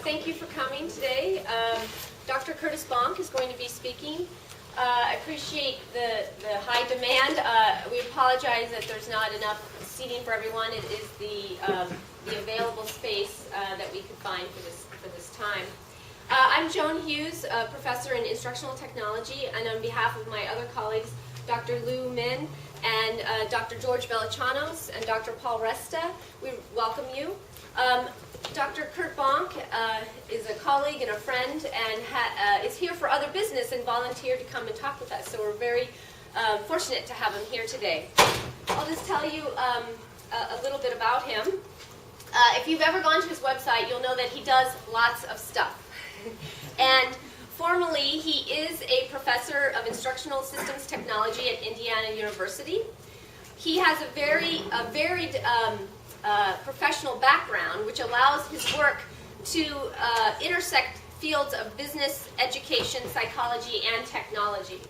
Thank you for coming today. Dr. Curt Bonk is going to be speaking. I appreciate the high demand. We apologize that there's not enough seating for everyone. It is the available space that we could find for this time. I'm Joan Hughes, a professor in instructional technology, and on behalf of my other colleagues, Dr. Lou Min and Dr. George Velichanos and Dr. Paul Resta, we welcome you. Dr. Curt Bonk is a colleague and a friend and is here for other business and volunteered to come and talk with us. So we're very fortunate to have him here today. I'll just tell you a little bit about him. If you've ever gone to his website, you'll know that he does lots of stuff. And formally, he is a professor of instructional systems technology at Indiana University. He has a varied professional background, which allows his work to intersect fields of business, education, psychology, and technology.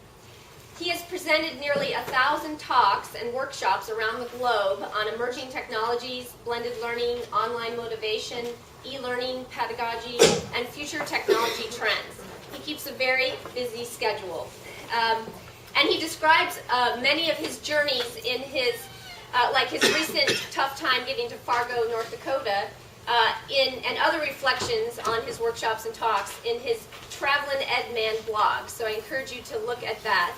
He has presented nearly 1,000 talks and workshops around the globe on emerging technologies, blended learning, online motivation, e-learning, pedagogy, and future technology trends. He keeps a very busy schedule. And he describes many of his journeys in his like his recent tough time getting to Fargo, North Dakota, and other reflections on his workshops and talks in his Travelin' Ed Man blog. So I encourage you to look at that.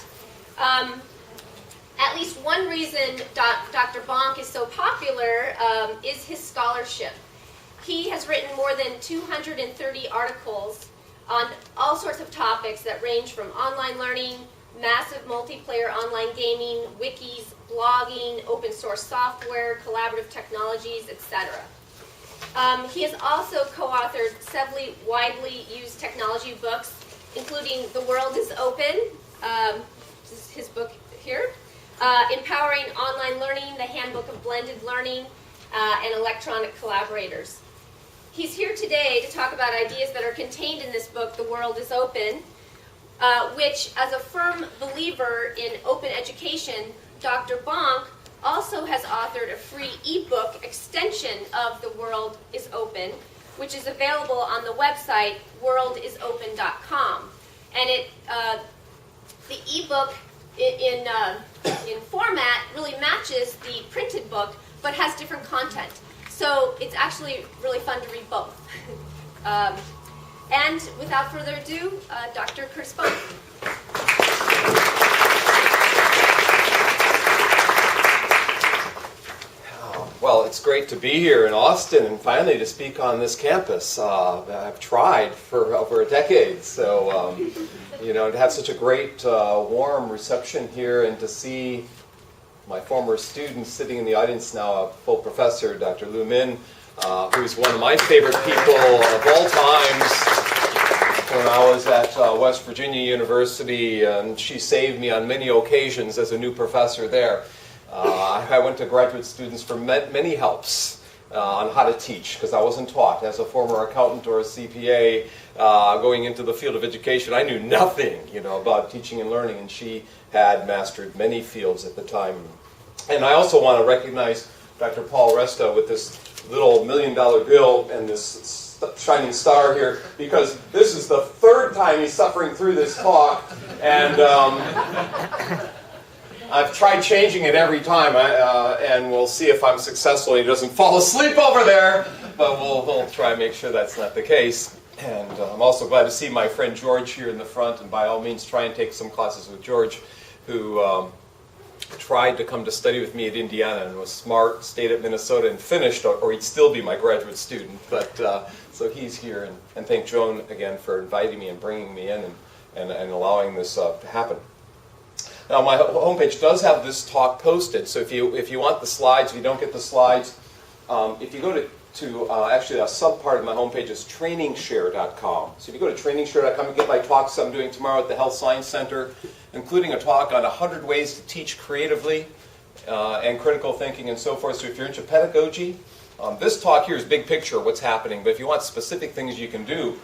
At least one reason Dr. Bonk is so popular is his scholarship. He has written more than 230 articles on all sorts of topics that range from online learning, massive multiplayer online gaming, wikis, blogging, open source software, collaborative technologies, etc. He has also co-authored several widely used technology books, including The World is Open, this is his book here, Empowering Online Learning, The Handbook of Blended Learning, and Electronic Collaborators. He's here today to talk about ideas that are contained in this book, The World is Open, which, as a firm believer in open education, Dr. Bonk also has authored a free ebook extension of The World is Open, which is available on the website worldisopen.com. And the ebook in format really matches the printed book, but has different content. So it's actually really fun to read both. And without further ado, Dr. Curt Bonk. Well, it's great to be here in Austin and finally to speak on this campus. I've tried for over a decade, so to have such a great, warm reception here and to see my former student sitting in the audience now, a full professor, Dr. Lou Min, who's one of my favorite people of all times. When I was at West Virginia University, and she saved me on many occasions as a new professor there. I went to graduate students for many helps on how to teach, because I wasn't taught. As a former accountant or a CPA going into the field of education, I knew nothing about teaching and learning, and she had mastered many fields at the time. And I also want to recognize Dr. Paul Resta with this little $1 million bill and this shining star here, because this is the third time he's suffering through this talk, and I've tried changing it every time, and we'll see if I'm successful. He doesn't fall asleep over there, but we'll try and make sure that's not the case. And I'm also glad to see my friend George here in the front, and by all means try and take some classes with George, who tried to come to study with me at Indiana and was smart, stayed at Minnesota and finished, or he'd still be my graduate student. But so he's here, and thank Joan again for inviting me and bringing me in and allowing this to happen. Now, my homepage does have this talk posted, so if you want the slides, if you don't get the slides, if you go to actually a sub-part of my homepage is trainingshare.com. So if you go to trainingshare.com, you get my talks I'm doing tomorrow at the Health Science Center, including a talk on 100 ways to teach creatively and critical thinking and so forth. So if you're into pedagogy, this talk here is big picture, what's happening, but if you want specific things you can do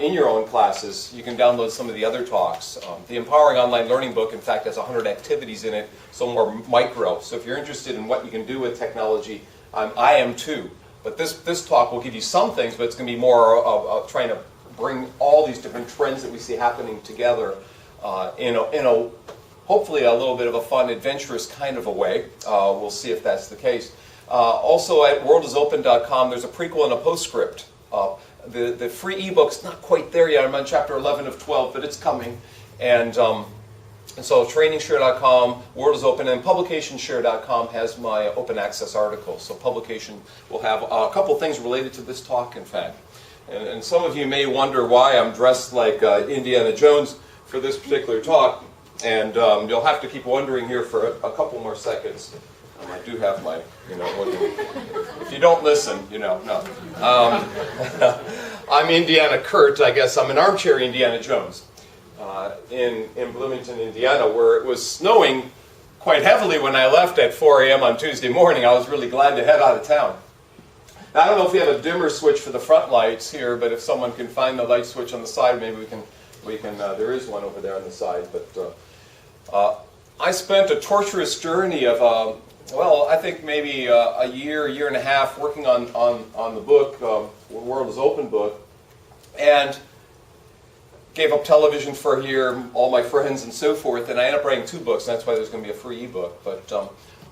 in your own classes, you can download some of the other talks. The Empowering Online Learning book, in fact, has 100 activities in it, so more micro. So if you're interested in what you can do with technology, I am too. But this talk will give you some things, but it's going to be more of trying to bring all these different trends that we see happening together in a hopefully a little bit of a fun, adventurous kind of a way. We'll see if that's the case. Also at worldisopen.com, there's a prequel and a postscript. The free ebook's not quite there yet. I'm on chapter 11 of 12, but it's coming. And so trainingshare.com, World is Open, and publicationshare.com has my open access articles. So publication will have a couple things related to this talk, in fact. And some of you may wonder why I'm dressed like Indiana Jones for this particular talk. And you'll have to keep wondering here for a couple more seconds. I do have my, if you don't listen, no. I'm Indiana Curt, I guess. I'm an armchair Indiana Jones in Bloomington, Indiana, where it was snowing quite heavily when I left at 4 a.m. on Tuesday morning. I was really glad to head out of town. Now, I don't know if we have a dimmer switch for the front lights here, but if someone can find the light switch on the side, maybe we can. There is one over there on the side. But I spent a torturous journey of I think maybe a year and a half working on the book, World is Open book, and gave up television for a year, all my friends and so forth, and I ended up writing 2 books, and that's why there's going to be a free ebook. But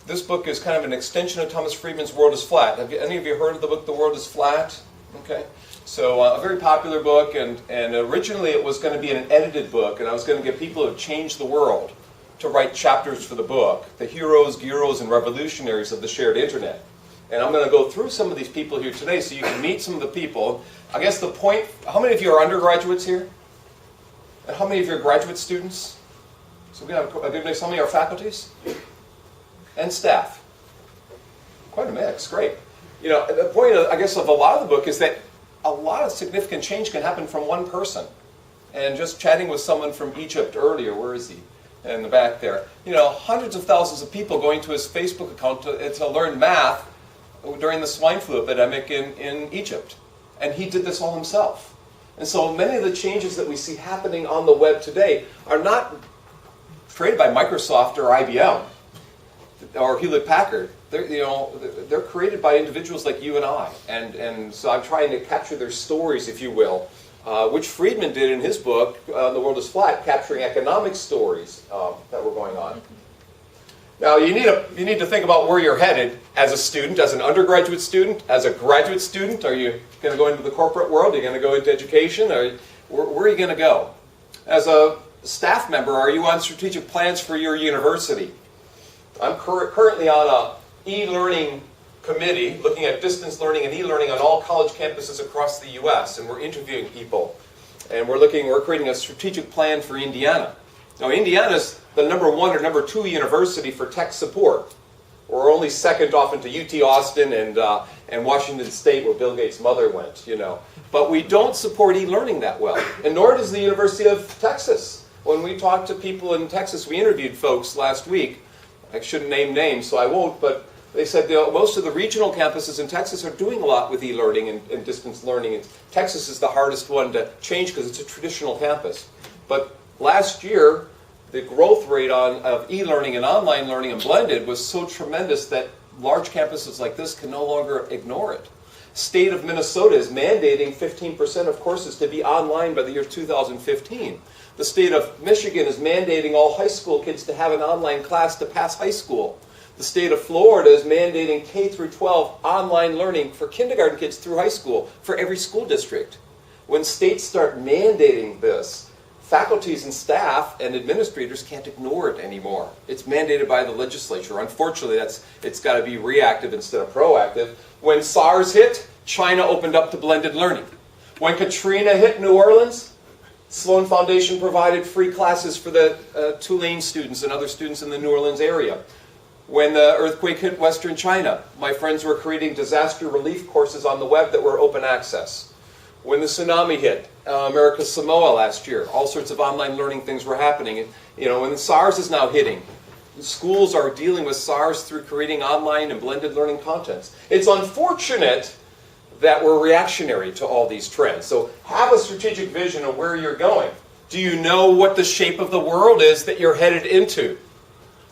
this book is kind of an extension of Thomas Friedman's World is Flat. Have any of you heard of the book, The World is Flat? Okay. So a very popular book, and originally it was going to be an edited book, and I was going to get people who have changed the world to write chapters for the book, the heroes, gyros, and revolutionaries of the shared internet. And I'm going to go through some of these people here today so you can meet some of the people. I guess the point, how many of you are undergraduates here? And how many of you are graduate students? So we have a good mix. How many are faculties? And staff? Quite a mix, great. The point, I guess, of a lot of the book is that a lot of significant change can happen from one person. And just chatting with someone from Egypt earlier, where is he? In the back there. Hundreds of thousands of people going to his Facebook account to learn math during the swine flu epidemic in Egypt. And he did this all himself. And so many of the changes that we see happening on the web today are not created by Microsoft or IBM or Hewlett-Packard. They're created by individuals like you and I. And so I'm trying to capture their stories, if you will, which Friedman did in his book, The World is Flat, capturing economic stories that were going on. Now, you need to think about where you're headed as a student, as an undergraduate student, as a graduate student. Are you going to go into the corporate world? Are you going to go into education? Where are you going to go? As a staff member, are you on strategic plans for your university? I'm currently on a e-learning committee looking at distance learning and e-learning on all college campuses across the U.S., and we're interviewing people. And we're creating a strategic plan for Indiana. Now, Indiana's the #1 or #2 university for tech support. We're only second often to UT Austin and Washington State, where Bill Gates' mother went, But we don't support e-learning that well, and nor does the University of Texas. When we talked to people in Texas, we interviewed folks last week. I shouldn't name names, so I won't, but they said most of the regional campuses in Texas are doing a lot with e-learning and distance learning. And Texas is the hardest one to change because it's a traditional campus. But last year, the growth rate of e-learning and online learning and blended was so tremendous that large campuses like this can no longer ignore it. State of Minnesota is mandating 15% of courses to be online by the year 2015. The state of Michigan is mandating all high school kids to have an online class to pass high school. The state of Florida is mandating K through 12 online learning for kindergarten kids through high school for every school district. When states start mandating this, faculties and staff and administrators can't ignore it anymore. It's mandated by the legislature. Unfortunately, it's got to be reactive instead of proactive. When SARS hit, China opened up to blended learning. When Katrina hit New Orleans, Sloan Foundation provided free classes for the Tulane students and other students in the New Orleans area. When the earthquake hit Western China, my friends were creating disaster relief courses on the web that were open access. When the tsunami hit America's Samoa last year, all sorts of online learning things were happening. When the SARS is now hitting, schools are dealing with SARS through creating online and blended learning contents. It's unfortunate that we're reactionary to all these trends. So have a strategic vision of where you're going. Do you know what the shape of the world is that you're headed into?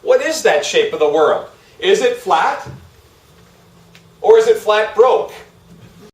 What is that shape of the world? Is it flat? Or is it flat broke?